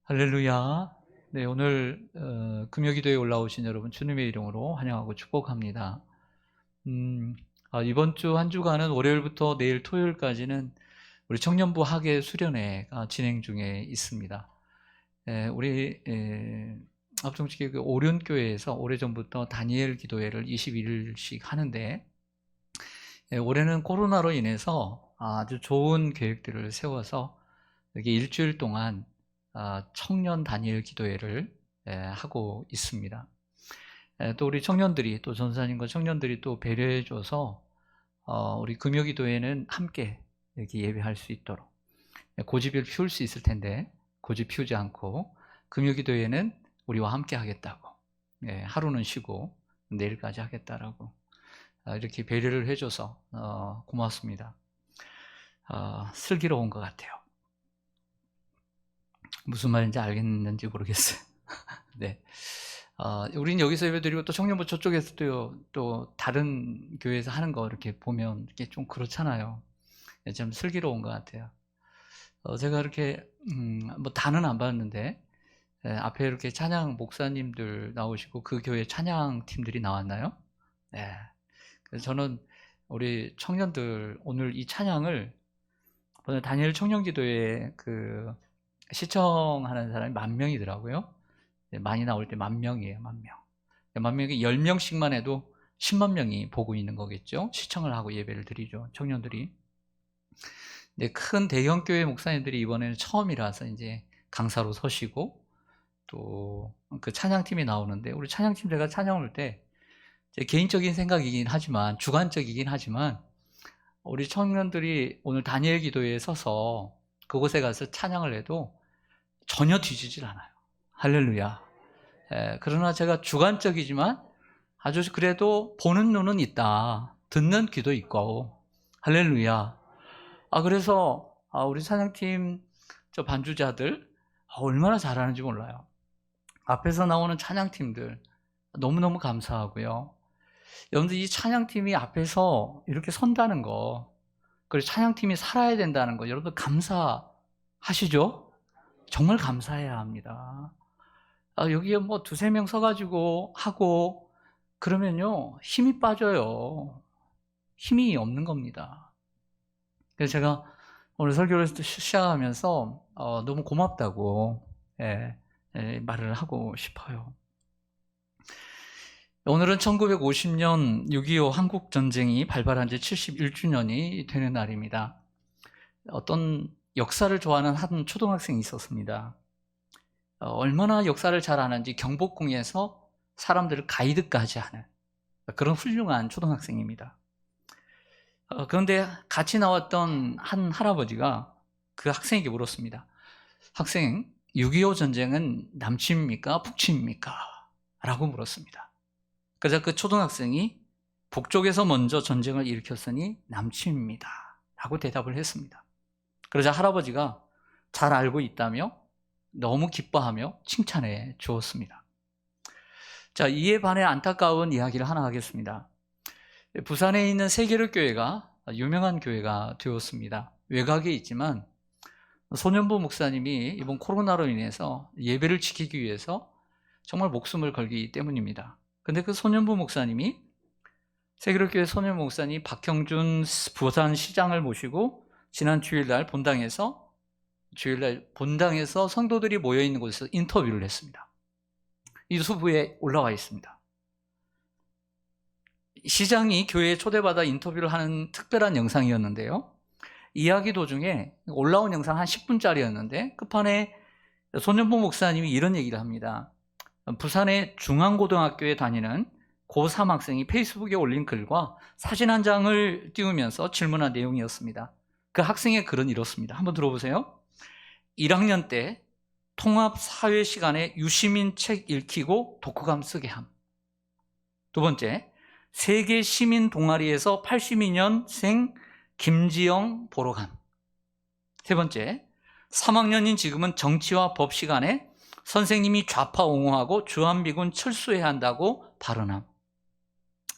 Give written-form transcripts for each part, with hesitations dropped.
할렐루야. 네, 오늘 금요기도에 올라오신 여러분 주님의 이름으로 환영하고 축복합니다. 이번 주 한 주간은 월요일부터 내일 토요일까지는 우리 청년부 학예 수련회가 진행 중에 있습니다. 우리 합정치기 오륜교회에서 오래전부터 다니엘 기도회를 21일씩 하는데, 올해는 코로나로 인해서 아주 좋은 계획들을 세워서 여기 일주일 동안 청년 다니엘 기도회를 하고 있습니다. 또 우리 청년들이, 또 전사님과 청년들이 또 배려해줘서 우리 금요기도회는 함께 이렇게 예배할 수 있도록, 고집을 피울 수 있을 텐데 고집 피우지 않고 금요기도회는 우리와 함께 하겠다고, 하루는 쉬고 내일까지 하겠다라고 이렇게 배려를 해줘서 고맙습니다. 슬기로운 것 같아요. 무슨 말인지 알겠는지 모르겠어요. 네. 우린 여기서 예배드리고 또 청년부 저쪽에서도 또 다른 교회에서 하는 거 이렇게 보면 이게 좀 그렇잖아요. 좀 슬기로운 것 같아요. 제가 이렇게 뭐 다는 안 봤는데, 앞에 이렇게 찬양 목사님들 나오시고 그 교회 찬양 팀들이 나왔나요? 네. 그래서 저는 우리 청년들 오늘 이 찬양을, 오늘 다니엘 청년기도회 그 시청하는 사람이 10,000명이더라고요. 많이 나올 때 10,000명이에요. 10,000명. 10,000명이 10명씩만 해도 10만 명이 보고 있는 거겠죠. 시청을 하고 예배를 드리죠, 청년들이. 근데 큰 대형교회 목사님들이 이번에는 처음이라서 이제 강사로 서시고, 또 그 찬양팀이 나오는데, 우리 찬양팀 제가 찬양 올 때 제 개인적인 생각이긴 하지만, 주관적이긴 하지만, 우리 청년들이 오늘 다니엘 기도회에 서서 그곳에 가서 찬양을 해도 전혀 뒤지질 않아요. 할렐루야. 그러나 제가 주관적이지만 아주 그래도 보는 눈은 있다, 듣는 귀도 있고, 할렐루야. 그래서 우리 찬양팀 저 반주자들 얼마나 잘하는지 몰라요. 앞에서 나오는 찬양팀들 너무너무 감사하고요. 여러분들, 이 찬양팀이 앞에서 이렇게 선다는 거, 그리고 찬양팀이 살아야 된다는 거, 여러분들 감사하시죠? 정말 감사해야 합니다. 여기에 뭐 2-3명 서가지고 하고 그러면요, 힘이 빠져요. 힘이 없는 겁니다. 그래서 제가 오늘 설교를 시작하면서 너무 고맙다고 말을 하고 싶어요. 오늘은 1950년 6.25 한국전쟁이 발발한 지 71주년이 되는 날입니다. 어떤 역사를 좋아하는 한 초등학생이 있었습니다. 얼마나 역사를 잘 아는지 경복궁에서 사람들을 가이드까지 하는 그런 훌륭한 초등학생입니다. 그런데 같이 나왔던 한 할아버지가 그 학생에게 물었습니다. 학생, 6.25 전쟁은 남침입니까? 북침입니까? 라고 물었습니다. 그래서 그 초등학생이 북쪽에서 먼저 전쟁을 일으켰으니 남침입니다 라고 대답을 했습니다. 그러자 할아버지가 잘 알고 있다며 너무 기뻐하며 칭찬해 주었습니다. 자, 이에 반해 안타까운 이야기를 하나 하겠습니다. 부산에 있는 세계로 교회가 유명한 교회가 되었습니다. 외곽에 있지만 소년부 목사님이 이번 코로나로 인해서 예배를 지키기 위해서 정말 목숨을 걸기 때문입니다. 근데 그 소년부 목사님이, 세계로 교회 소년부 목사님 박형준 부산시장을 모시고 지난 주일날 본당에서 성도들이 모여있는 곳에서 인터뷰를 했습니다. 유튜브에 올라와 있습니다. 시장이 교회에 초대받아 인터뷰를 하는 특별한 영상이었는데요, 이야기 도중에 올라온 영상 한 10분짜리였는데 끝판에 소년부 목사님이 이런 얘기를 합니다. 부산의 중앙고등학교에 다니는 고3 학생이 페이스북에 올린 글과 사진 한 장을 띄우면서 질문한 내용이었습니다. 그 학생의 글은 이렇습니다. 한번 들어보세요. 1학년 때 통합사회 시간에 유시민 책 읽히고 독후감 쓰게 함. 두 번째, 세계 시민 동아리에서 82년생 김지영 보러 감. 세 번째, 3학년인 지금은 정치와 법 시간에 선생님이 좌파 옹호하고 주한미군 철수해야 한다고 발언함.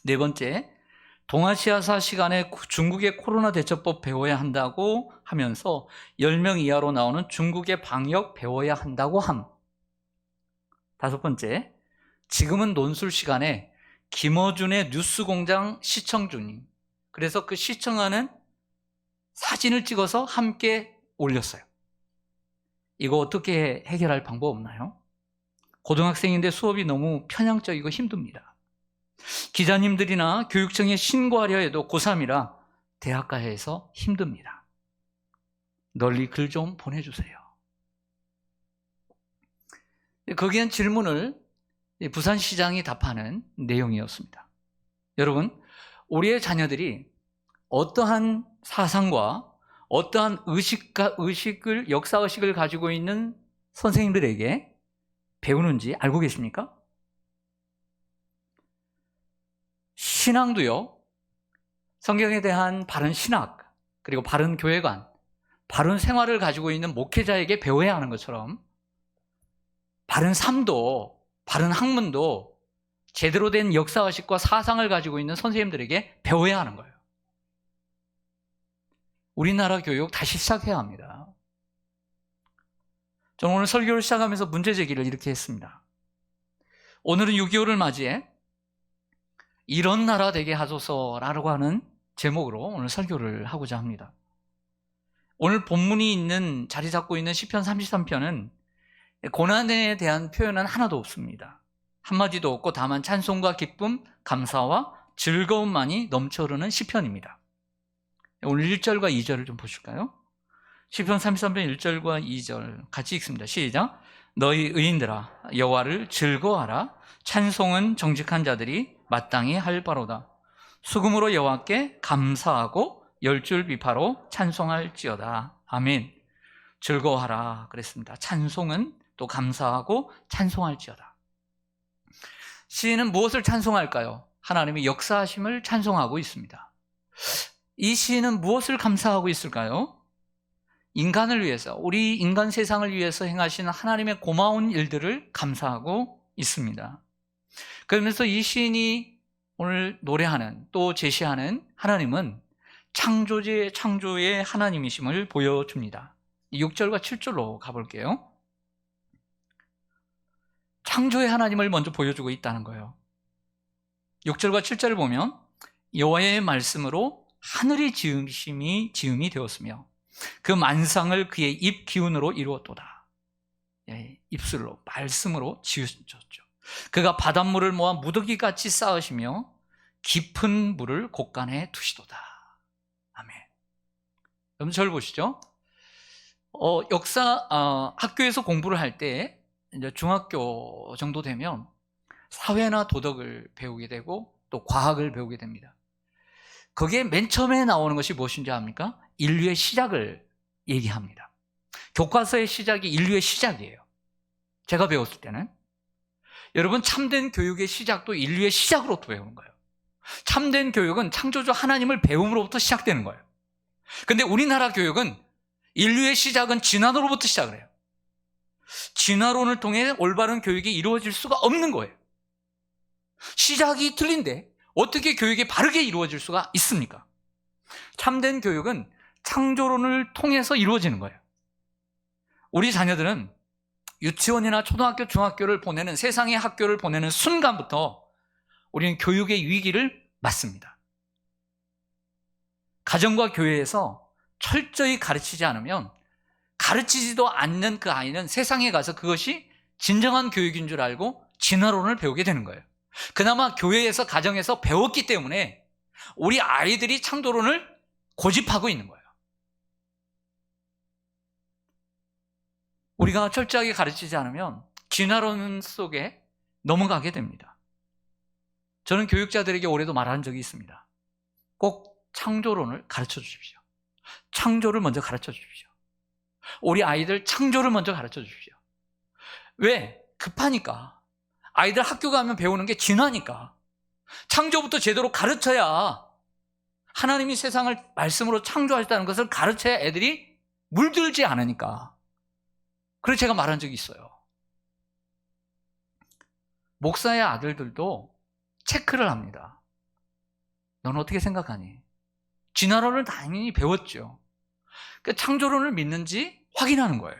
네 번째, 동아시아사 시간에 중국의 코로나 대처법 배워야 한다고 하면서 10명 이하로 나오는 중국의 방역 배워야 한다고 함. 5번째, 지금은 논술 시간에 김어준의 뉴스공장 시청 중임. 그래서 그 시청하는 사진을 찍어서 함께 올렸어요. 이거 어떻게 해결할 방법 없나요? 고등학생인데 수업이 너무 편향적이고 힘듭니다. 기자님들이나 교육청에 신고하려 해도 고3이라 대학가에서 힘듭니다. 널리 글 좀 보내주세요. 거기엔 질문을 부산시장이 답하는 내용이었습니다. 여러분, 우리의 자녀들이 어떠한 사상과 어떠한 역사의식을 가지고 있는 선생님들에게 배우는지 알고 계십니까? 신앙도요, 성경에 대한 바른 신학, 그리고 바른 교회관, 바른 생활을 가지고 있는 목회자에게 배워야 하는 것처럼 바른 삶도, 바른 학문도 제대로 된 역사의식과 사상을 가지고 있는 선생님들에게 배워야 하는 거예요. 우리나라 교육 다시 시작해야 합니다. 저는 오늘 설교를 시작하면서 문제 제기를 이렇게 했습니다. 오늘은 6.25를 맞이해 이런 나라 되게 하소서라고 하는 제목으로 오늘 설교를 하고자 합니다. 오늘 본문이 있는, 자리 잡고 있는 시편 33편은 고난에 대한 표현은 하나도 없습니다. 한마디도 없고 다만 찬송과 기쁨, 감사와 즐거움만이 넘쳐흐르는 시편입니다. 오늘 1절과 2절을 좀 보실까요? 시편 33편 1절과 2절 같이 읽습니다. 시작. 너희 의인들아 여호와를 즐거워하라. 찬송은 정직한 자들이 마땅히 할 바로다. 수금으로 여호와께 감사하고 열줄 비파로 찬송할지어다. 아멘. 즐거워하라 그랬습니다. 찬송은 또 감사하고 찬송할지어다. 시인은 무엇을 찬송할까요? 하나님의 역사하심을 찬송하고 있습니다. 이 시인은 무엇을 감사하고 있을까요? 인간을 위해서, 우리 인간 세상을 위해서 행하신 하나님의 고마운 일들을 감사하고 있습니다. 그러면서 이 시인이 오늘 노래하는, 또 제시하는 하나님은 창조의 하나님이심을 보여줍니다. 6절과 7절로 가볼게요. 창조의 하나님을 먼저 보여주고 있다는 거예요. 6절과 7절을 보면 여호와의 말씀으로 하늘이 지음이 되었으며 그 만상을 그의 입 기운으로 이루었도다. 입술로, 말씀으로 지으셨죠. 그가 바닷물을 모아 무더기같이 쌓으시며 깊은 물을 곳간에 두시도다. 아멘. 여러분 저를 보시죠. 학교에서 공부를 할 때 이제 중학교 정도 되면 사회나 도덕을 배우게 되고 또 과학을 배우게 됩니다. 거기에 맨 처음에 나오는 것이 무엇인지 압니까? 인류의 시작을 얘기합니다. 교과서의 시작이 인류의 시작이에요. 제가 배웠을 때는. 여러분, 참된 교육의 시작도 인류의 시작으로부터 배우는 거예요. 참된 교육은 창조주 하나님을 배움으로부터 시작되는 거예요. 근데 우리나라 교육은 인류의 시작은 진화론으로부터 시작을 해요. 진화론을 통해 올바른 교육이 이루어질 수가 없는 거예요. 시작이 틀린데 어떻게 교육이 바르게 이루어질 수가 있습니까? 참된 교육은 창조론을 통해서 이루어지는 거예요. 우리 자녀들은 유치원이나 초등학교, 중학교를 보내는, 세상의 학교를 보내는 순간부터 우리는 교육의 위기를 맞습니다. 가정과 교회에서 철저히 가르치지 않으면, 가르치지도 않는 그 아이는 세상에 가서 그것이 진정한 교육인 줄 알고 진화론을 배우게 되는 거예요. 그나마 교회에서, 가정에서 배웠기 때문에 우리 아이들이 창조론을 고집하고 있는 거예요. 우리가 철저하게 가르치지 않으면 진화론 속에 넘어가게 됩니다. 저는 교육자들에게 올해도 말한 적이 있습니다. 꼭 창조론을 가르쳐 주십시오. 창조를 먼저 가르쳐 주십시오. 우리 아이들 창조를 먼저 가르쳐 주십시오. 왜? 급하니까. 아이들 학교 가면 배우는 게 진화니까. 창조부터 제대로 가르쳐야, 하나님이 세상을 말씀으로 창조하셨다는 것을 가르쳐야 애들이 물들지 않으니까. 그래서 제가 말한 적이 있어요. 목사의 아들들도 체크를 합니다. 너는 어떻게 생각하니? 진화론을 당연히 배웠죠. 그러니까 창조론을 믿는지 확인하는 거예요.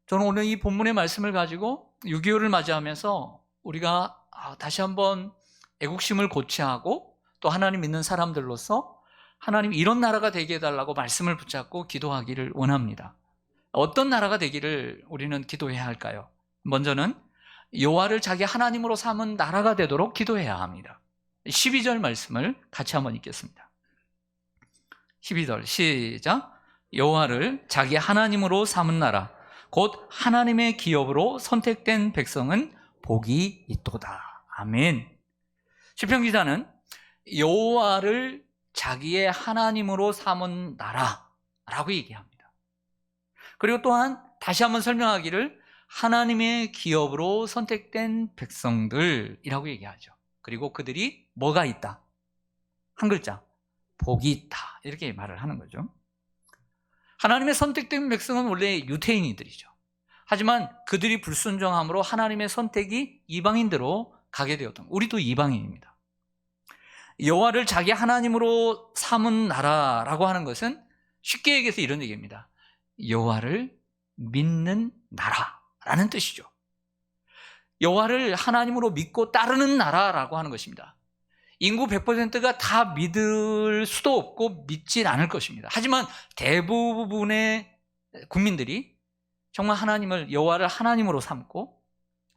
저는 오늘 이 본문의 말씀을 가지고 6.25를 맞이하면서 우리가 다시 한번 애국심을 고취하고 또 하나님 믿는 사람들로서 하나님 이런 나라가 되게 해달라고 말씀을 붙잡고 기도하기를 원합니다. 어떤 나라가 되기를 우리는 기도해야 할까요? 먼저는 여호와를 자기 하나님으로 삼은 나라가 되도록 기도해야 합니다. 12절 말씀을 같이 한번 읽겠습니다. 12절 시작. 여호와를 자기 하나님으로 삼은 나라 곧 하나님의 기업으로 선택된 백성은 복이 있도다. 아멘. 시편 기자는 여호와를 자기의 하나님으로 삼은 나라라고 얘기합니다. 그리고 또한 다시 한번 설명하기를 하나님의 기업으로 선택된 백성들이라고 얘기하죠. 그리고 그들이 뭐가 있다? 한 글자, 복이 있다. 이렇게 말을 하는 거죠. 하나님의 선택된 백성은 원래 유태인이들이죠. 하지만 그들이 불순종함으로 하나님의 선택이 이방인대로 가게 되었던, 우리도 이방인입니다. 여호와를 자기 하나님으로 삼은 나라라고 하는 것은 쉽게 얘기해서 이런 얘기입니다. 여호와를 믿는 나라라는 뜻이죠. 여호와를 하나님으로 믿고 따르는 나라라고 하는 것입니다. 인구 100%가 다 믿을 수도 없고 믿진 않을 것입니다. 하지만 대부분의 국민들이 정말 하나님을, 여호와를 하나님으로 삼고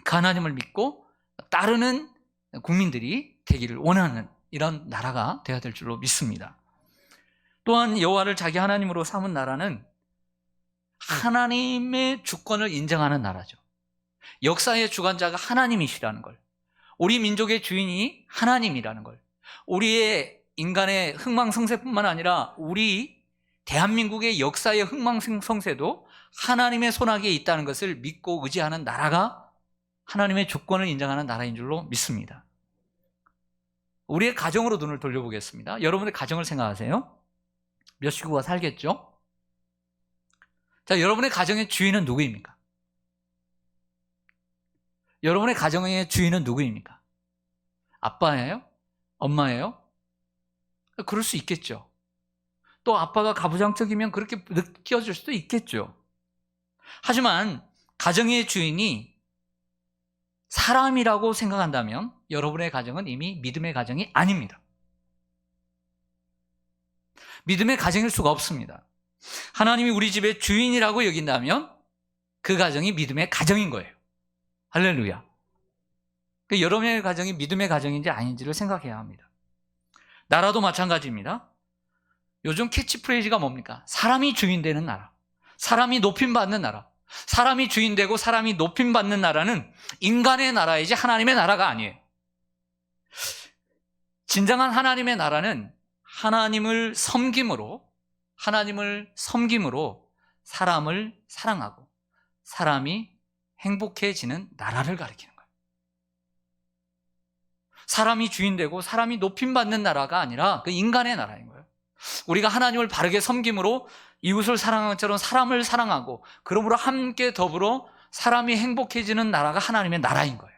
그 하나님을 믿고 따르는 국민들이 되기를 원하는 이런 나라가 되어야 될 줄로 믿습니다. 또한 여호와를 자기 하나님으로 삼은 나라는 하나님의 주권을 인정하는 나라죠. 역사의 주관자가 하나님이시라는 걸, 우리 민족의 주인이 하나님이라는 걸, 우리의 인간의 흥망성쇠뿐만 아니라 우리 대한민국의 역사의 흥망성쇠도 하나님의 손아귀에 있다는 것을 믿고 의지하는 나라가 하나님의 주권을 인정하는 나라인 줄로 믿습니다. 우리의 가정으로 눈을 돌려보겠습니다. 여러분의 가정을 생각하세요. 몇 식구가 살겠죠? 자, 여러분의 가정의 주인은 누구입니까? 여러분의 가정의 주인은 누구입니까? 아빠예요? 엄마예요? 그럴 수 있겠죠. 또 아빠가 가부장적이면 그렇게 느껴질 수도 있겠죠. 하지만 가정의 주인이 사람이라고 생각한다면 여러분의 가정은 이미 믿음의 가정이 아닙니다. 믿음의 가정일 수가 없습니다. 하나님이 우리 집의 주인이라고 여긴다면 그 가정이 믿음의 가정인 거예요. 할렐루야. 여러분의 가정이 믿음의 가정인지 아닌지를 생각해야 합니다. 나라도 마찬가지입니다. 요즘 캐치프레이즈가 뭡니까? 사람이 주인 되는 나라, 사람이 높임받는 나라. 사람이 주인 되고 사람이 높임받는 나라는 인간의 나라이지 하나님의 나라가 아니에요. 진정한 하나님의 나라는 하나님을 섬김으로 사람을 사랑하고 사람이 행복해지는 나라를 가리키는 거예요. 사람이 주인 되고 사람이 높임받는 나라가 아니라 그 인간의 나라인 거예요. 우리가 하나님을 바르게 섬김으로 이웃을 사랑하는 것처럼 사람을 사랑하고 그러므로 함께 더불어 사람이 행복해지는 나라가 하나님의 나라인 거예요.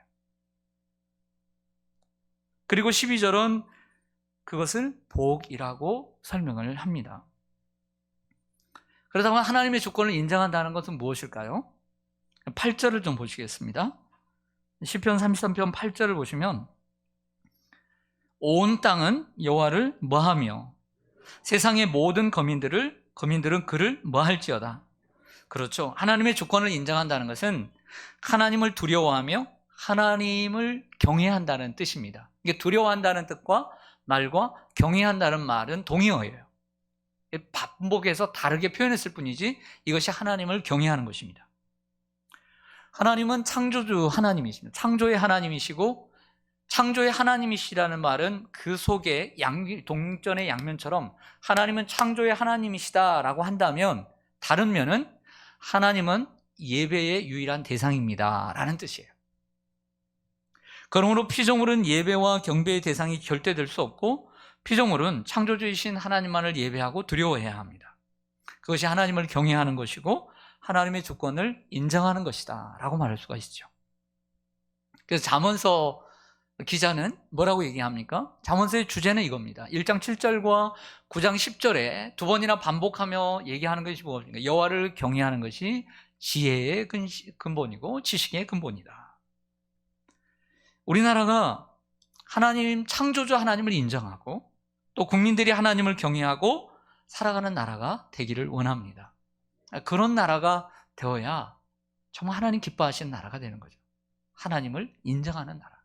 그리고 12절은 그것을 복이라고 설명을 합니다. 그렇다면 하나님의 주권을 인정한다는 것은 무엇일까요? 8절을 좀 보시겠습니다. 시편 33편 8절을 보시면 온 땅은 여호와를 뭐하며 세상의 모든 거민들은 그를 뭐할지어다. 그렇죠. 하나님의 주권을 인정한다는 것은 하나님을 두려워하며 하나님을 경외한다는 뜻입니다. 이게 두려워한다는 뜻과 말과 경외한다는 말은 동의어예요. 반복해서 다르게 표현했을 뿐이지 이것이 하나님을 경외하는 것입니다. 하나님은 창조주 하나님이십니다. 창조의 하나님이시고 창조의 하나님이시라는 말은 그 속에 동전의 양면처럼 하나님은 창조의 하나님이시다라고 한다면 다른 면은 하나님은 예배의 유일한 대상입니다 라는 뜻이에요. 그러므로 피조물은 예배와 경배의 대상이 결대될 수 없고 피조물은 창조주이신 하나님만을 예배하고 두려워해야 합니다. 그것이 하나님을 경외하는 것이고 하나님의 주권을 인정하는 것이다 라고 말할 수가 있죠. 그래서 잠언서 기자는 뭐라고 얘기합니까? 잠언서의 주제는 이겁니다. 1장 7절과 9장 10절에 두 번이나 반복하며 얘기하는 것이 무엇입니까? 여호와를 경외하는 것이 지혜의 근본이고 지식의 근본이다. 우리나라가 하나님, 창조주 하나님을 인정하고 또 국민들이 하나님을 경외하고 살아가는 나라가 되기를 원합니다. 그런 나라가 되어야 정말 하나님 기뻐하시는 나라가 되는 거죠. 하나님을 인정하는 나라.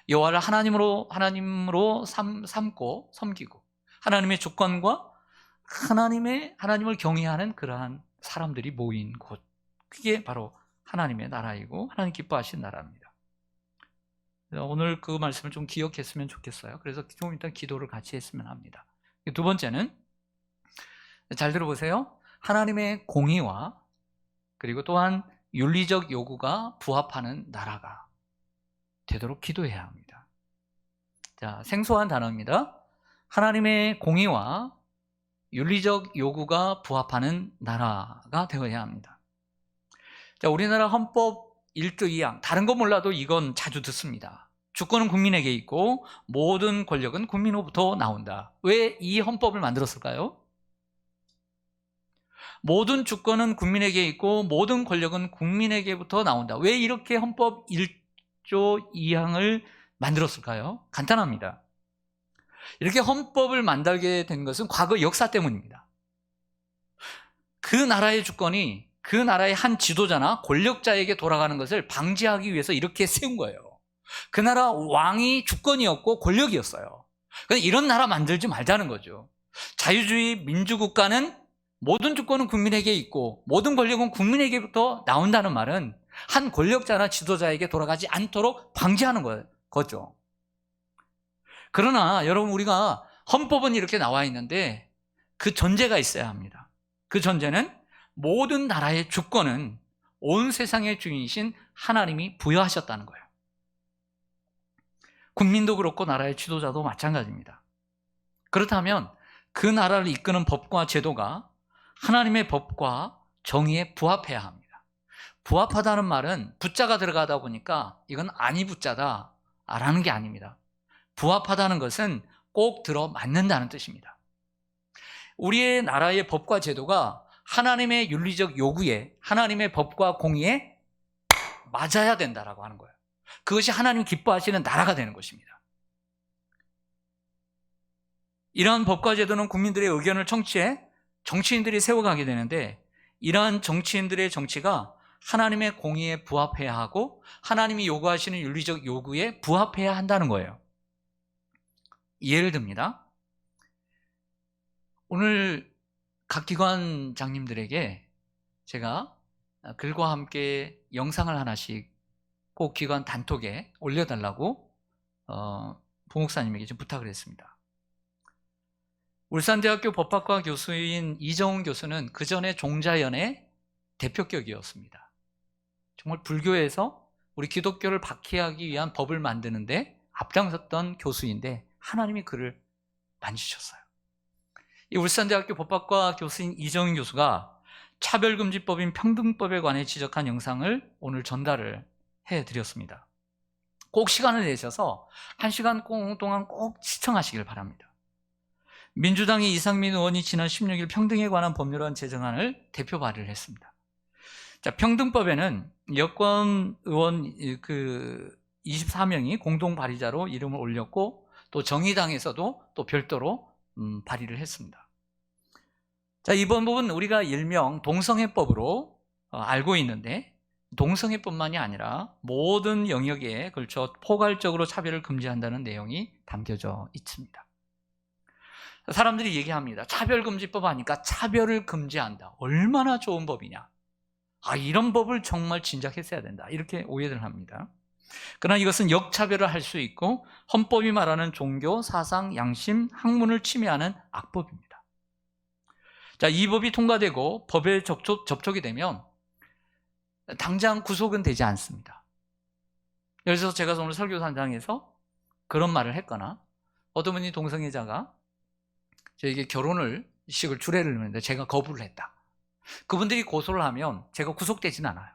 여호와를 하나님으로 삼고 섬기고 하나님의 주권과 하나님을 경외하는 그러한 사람들이 모인 곳, 그게 바로 하나님의 나라이고 하나님 기뻐하시는 나라입니다. 오늘 그 말씀을 좀 기억했으면 좋겠어요. 그래서 좀 일단 기도를 같이 했으면 합니다. 두 번째는, 잘 들어보세요. 하나님의 공의와 그리고 또한 윤리적 요구가 부합하는 나라가 되도록 기도해야 합니다. 자, 생소한 단어입니다. 하나님의 공의와 윤리적 요구가 부합하는 나라가 되어야 합니다. 자, 우리나라 헌법 1조 2항, 다른 거 몰라도 이건 자주 듣습니다. 주권은 국민에게 있고 모든 권력은 국민으로부터 나온다. 왜 이 헌법을 만들었을까요? 모든 주권은 국민에게 있고 모든 권력은 국민에게부터 나온다. 왜 이렇게 헌법 1조 2항을 만들었을까요? 간단합니다. 이렇게 헌법을 만들게 된 것은 과거 역사 때문입니다. 그 나라의 주권이 그 나라의 한 지도자나 권력자에게 돌아가는 것을 방지하기 위해서 이렇게 세운 거예요. 그 나라 왕이 주권이었고 권력이었어요. 그래서 이런 나라 만들지 말자는 거죠. 자유주의 민주국가는 모든 주권은 국민에게 있고 모든 권력은 국민에게부터 나온다는 말은 한 권력자나 지도자에게 돌아가지 않도록 방지하는 거죠. 그러나 여러분, 우리가 헌법은 이렇게 나와 있는데 그 전제가 있어야 합니다. 그 전제는 모든 나라의 주권은 온 세상의 주인이신 하나님이 부여하셨다는 거예요. 국민도 그렇고 나라의 지도자도 마찬가지입니다. 그렇다면 그 나라를 이끄는 법과 제도가 하나님의 법과 정의에 부합해야 합니다. 부합하다는 말은 부자가 들어가다 보니까 이건 아니 부자다 라는 게 아닙니다. 부합하다는 것은 꼭 들어맞는다는 뜻입니다. 우리의 나라의 법과 제도가 하나님의 윤리적 요구에, 하나님의 법과 공의에 맞아야 된다라고 하는 거예요. 그것이 하나님 기뻐하시는 나라가 되는 것입니다. 이러한 법과 제도는 국민들의 의견을 청취해 정치인들이 세워가게 되는데, 이러한 정치인들의 정치가 하나님의 공의에 부합해야 하고 하나님이 요구하시는 윤리적 요구에 부합해야 한다는 거예요. 예를 듭니다. 오늘 각 기관장님들에게 제가 글과 함께 영상을 하나씩 꼭 기관 단톡에 올려달라고 부목사님에게 좀 부탁을 했습니다. 울산대학교 법학과 교수인 이정훈 교수는 그 전에 종자연의 대표격이었습니다. 정말 불교에서 우리 기독교를 박해하기 위한 법을 만드는데 앞장섰던 교수인데 하나님이 그를 만지셨어요. 이 울산대학교 법학과 교수인 이정훈 교수가 차별금지법인 평등법에 관해 지적한 영상을 오늘 전달을 해드렸습니다. 꼭 시간을 내셔서 1시간 동안 꼭 시청하시길 바랍니다. 민주당의 이상민 의원이 지난 16일 평등에 관한 법률안 제정안을 대표 발의를 했습니다. 자, 평등법에는 여권 의원 24명이 공동 발의자로 이름을 올렸고 또 정의당에서도 또 별도로 발의를 했습니다. 자, 이 법은 우리가 일명 동성애법으로 알고 있는데, 동성애뿐만이 아니라 모든 영역에 걸쳐 포괄적으로 차별을 금지한다는 내용이 담겨져 있습니다. 사람들이 얘기합니다. 차별금지법 하니까 차별을 금지한다. 얼마나 좋은 법이냐. 이런 법을 정말 진작 했어야 된다. 이렇게 오해를 합니다. 그러나 이것은 역차별을 할 수 있고 헌법이 말하는 종교, 사상, 양심, 학문을 침해하는 악법입니다. 자, 이 법이 통과되고 법에 접촉이 되면 당장 구속은 되지 않습니다. 예를 들어서 제가 오늘 설교단장에서 그런 말을 했거나 어떤 분이 동성애자가 저에게 결혼식을 주례를 했는데 제가 거부를 했다. 그분들이 고소를 하면 제가 구속되진 않아요.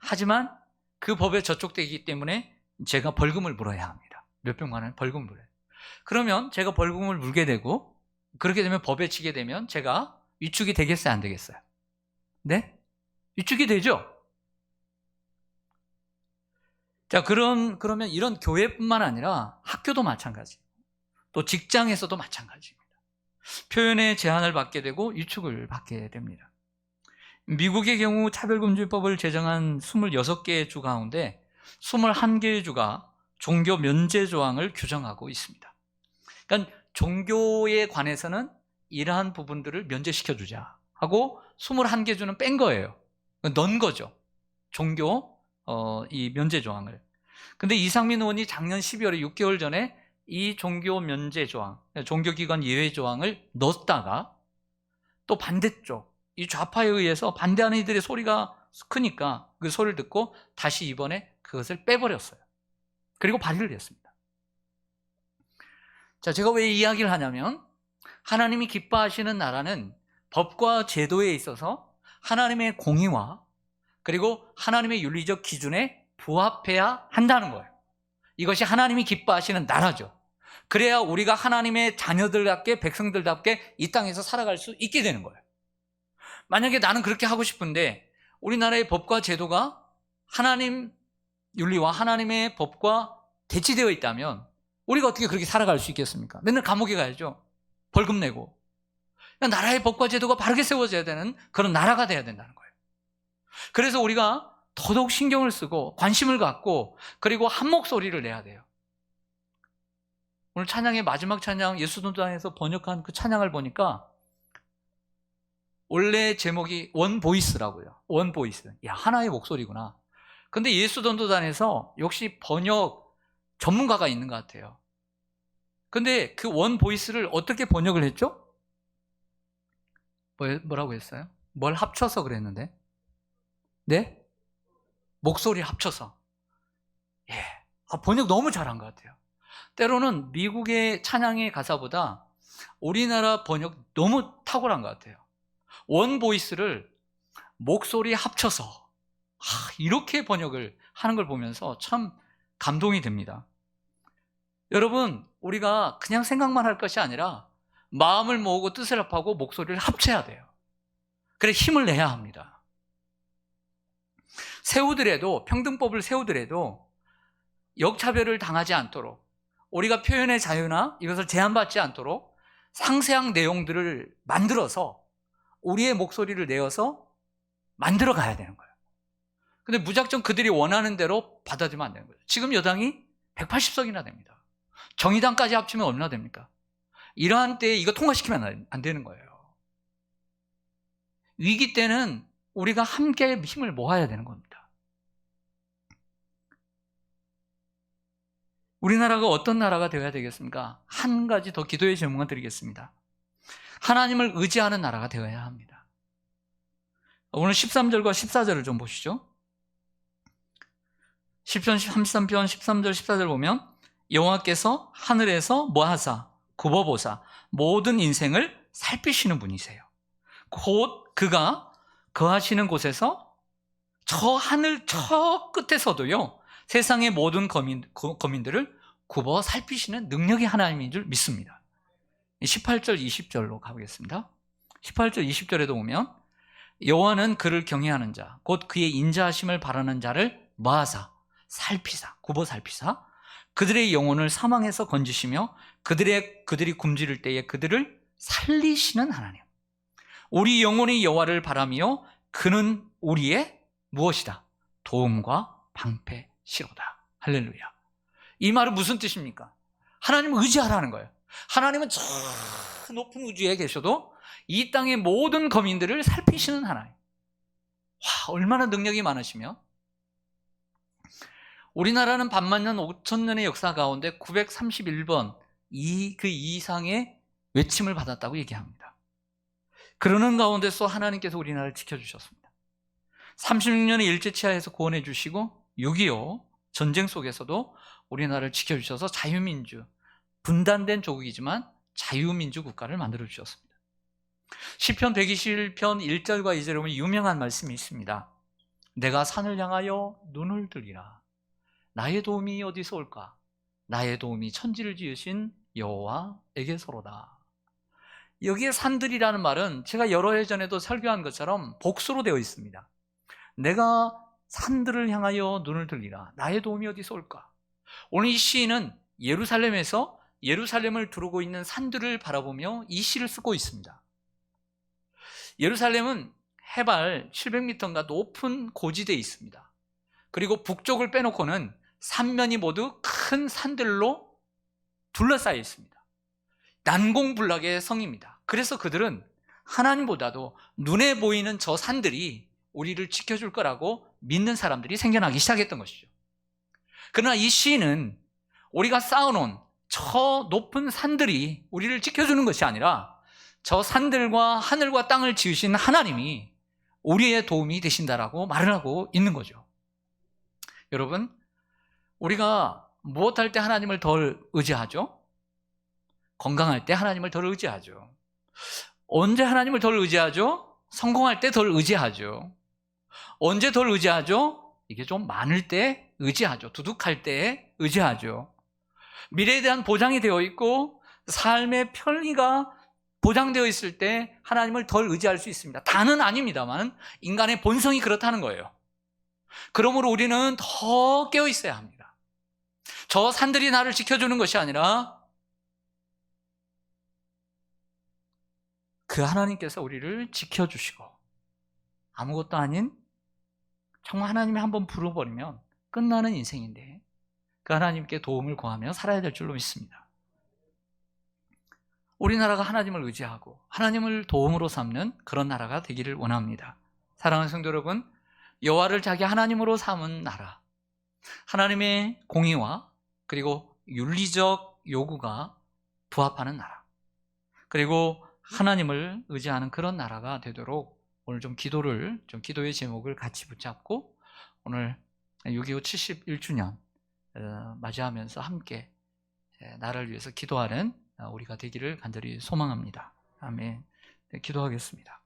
하지만 그 법에 저촉되기 때문에 제가 벌금을 물어야 합니다. 몇백만 원 벌금을 물어요. 그러면 제가 벌금을 물게 되고 그렇게 되면 법에 치게 되면 제가 위축이 되겠어요, 안 되겠어요? 네? 위축이 되죠? 자, 그러면 이런 교회뿐만 아니라 학교도 마찬가지, 또 직장에서도 마찬가지입니다. 표현의 제한을 받게 되고 위축을 받게 됩니다. 미국의 경우 차별금지법을 제정한 26개의 주 가운데 21개의 주가 종교 면제 조항을 규정하고 있습니다. 그러니까 종교에 관해서는 이러한 부분들을 면제시켜주자 하고 21개 주는 뺀 거예요. 넣은 거죠. 종교 이 면제 조항을. 근데 이상민 의원이 작년 12월에 6개월 전에 이 종교 면제 조항, 종교기관 예외 조항을 넣었다가 또 반대쪽, 이 좌파에 의해서 반대하는 이들의 소리가 크니까 그 소리를 듣고 다시 이번에 그것을 빼버렸어요. 그리고 발의를 했습니다. 자, 제가 왜 이 이야기를 하냐면 하나님이 기뻐하시는 나라는 법과 제도에 있어서 하나님의 공의와 그리고 하나님의 윤리적 기준에 부합해야 한다는 거예요. 이것이 하나님이 기뻐하시는 나라죠. 그래야 우리가 하나님의 자녀들답게 백성들답게 이 땅에서 살아갈 수 있게 되는 거예요. 만약에 나는 그렇게 하고 싶은데 우리나라의 법과 제도가 하나님 윤리와 하나님의 법과 대치되어 있다면 우리가 어떻게 그렇게 살아갈 수 있겠습니까? 맨날 감옥에 가야죠. 벌금 내고. 나라의 법과 제도가 바르게 세워져야 되는 그런 나라가 돼야 된다는 거예요. 그래서 우리가 더더욱 신경을 쓰고 관심을 갖고 그리고 한 목소리를 내야 돼요. 오늘 찬양의 마지막 찬양 예수돈단에서 번역한 그 찬양을 보니까 원래 제목이 원보이스라고요. 원보이스. 야, 하나의 목소리구나. 근데 예수돈단에서 역시 번역 전문가가 있는 것 같아요. 근데 그 원보이스를 어떻게 번역을 했죠? 뭐라고 했어요? 뭘 합쳐서 그랬는데? 네? 목소리 합쳐서. 예. 번역 너무 잘한 것 같아요. 때로는 미국의 찬양의 가사보다 우리나라 번역 너무 탁월한 것 같아요. 원 보이스를 목소리 합쳐서 이렇게 번역을 하는 걸 보면서 참 감동이 됩니다. 여러분, 우리가 그냥 생각만 할 것이 아니라 마음을 모으고 뜻을 합하고 목소리를 합쳐야 돼요. 그래 힘을 내야 합니다. 세우더라도, 평등법을 세우더라도 역차별을 당하지 않도록, 우리가 표현의 자유나 이것을 제한받지 않도록 상세한 내용들을 만들어서 우리의 목소리를 내어서 만들어 가야 되는 거예요. 근데 무작정 그들이 원하는 대로 받아들이면 안 되는 거예요. 지금 여당이 180석이나 됩니다. 정의당까지 합치면 얼마나 됩니까? 이러한 때에 이거 통과시키면 안 되는 거예요. 위기 때는 우리가 함께 힘을 모아야 되는 겁니다. 우리나라가 어떤 나라가 되어야 되겠습니까? 한 가지 더 기도의 제목을 드리겠습니다. 하나님을 의지하는 나라가 되어야 합니다. 오늘 13절과 14절을 좀 보시죠. 10편 33편 13절 14절 보면 여호와께서 하늘에서 뭐하사 굽어보사 모든 인생을 살피시는 분이세요. 곧 그가 거하시는 곳에서 저 하늘 저 끝에서도요 세상의 모든 거민들을 굽어 살피시는 능력이 하나님인 줄 믿습니다. 18절 20절로 가보겠습니다. 18절 20절에도 보면 여호와는 그를 경외하는 자 곧 그의 인자하심을 바라는 자를 뭐하사 살피사 굽어 살피사 그들의 영혼을 사망에서 건지시며 그들이 굶주릴 때에 그들을 살리시는 하나님. 우리 영혼이 여호와를 바라며 그는 우리의 무엇이다? 도움과 방패시로다. 할렐루야. 이 말은 무슨 뜻입니까? 하나님을 의지하라는 거예요. 하나님은 저 높은 우주에 계셔도 이 땅의 모든 거민들을 살피시는 하나님. 와, 얼마나 능력이 많으시며 우리나라는 반만년 5천년의 역사 가운데 931번 그 이상의 외침을 받았다고 얘기합니다. 그러는 가운데서 하나님께서 우리나라를 지켜주셨습니다. 36년의 일제치하에서 구원해 주시고 6.25 전쟁 속에서도 우리나라를 지켜주셔서 자유민주, 분단된 조국이지만 자유민주 국가를 만들어 주셨습니다. 시편 121편 1절과 2절에 보면 유명한 말씀이 있습니다. 내가 산을 향하여 눈을 들리라. 나의 도움이 어디서 올까? 나의 도움이 천지를 지으신 여호와에게서로다. 여기에 산들이라는 말은 제가 여러 해 전에도 설교한 것처럼 복수로 되어 있습니다. 내가 산들을 향하여 눈을 들리라. 나의 도움이 어디서 올까? 오늘 이 시인은 예루살렘에서 예루살렘을 두르고 있는 산들을 바라보며 이 시를 쓰고 있습니다. 예루살렘은 해발 700m인가 높은 고지대에 있습니다. 그리고 북쪽을 빼놓고는 삼면이 모두 큰 산들로 둘러싸여 있습니다. 난공불락의 성입니다. 그래서 그들은 하나님보다도 눈에 보이는 저 산들이 우리를 지켜줄 거라고 믿는 사람들이 생겨나기 시작했던 것이죠. 그러나 이 시인은 우리가 쌓아놓은 저 높은 산들이 우리를 지켜주는 것이 아니라 저 산들과 하늘과 땅을 지으신 하나님이 우리의 도움이 되신다라고 말을 하고 있는 거죠. 여러분, 우리가 무엇할 때 하나님을 덜 의지하죠? 건강할 때 하나님을 덜 의지하죠. 언제 하나님을 덜 의지하죠? 성공할 때 덜 의지하죠. 언제 덜 의지하죠? 이게 좀 많을 때 의지하죠. 두둑할 때 의지하죠. 미래에 대한 보장이 되어 있고 삶의 편리가 보장되어 있을 때 하나님을 덜 의지할 수 있습니다. 다는 아닙니다만 인간의 본성이 그렇다는 거예요. 그러므로 우리는 더 깨어 있어야 합니다. 저 산들이 나를 지켜주는 것이 아니라 그 하나님께서 우리를 지켜주시고 아무것도 아닌 정말 하나님이 한번 부르버리면 끝나는 인생인데 그 하나님께 도움을 구하며 살아야 될 줄로 믿습니다. 우리나라가 하나님을 의지하고 하나님을 도움으로 삼는 그런 나라가 되기를 원합니다. 사랑하는 성도 여러분, 여호와를 자기 하나님으로 삼은 나라, 하나님의 공의와 그리고 윤리적 요구가 부합하는 나라, 그리고 하나님을 의지하는 그런 나라가 되도록 오늘 기도의 제목을 같이 붙잡고 오늘 6.25 71주년 맞이하면서 함께 나라를 위해서 기도하는 우리가 되기를 간절히 소망합니다. 아멘. 네, 기도하겠습니다.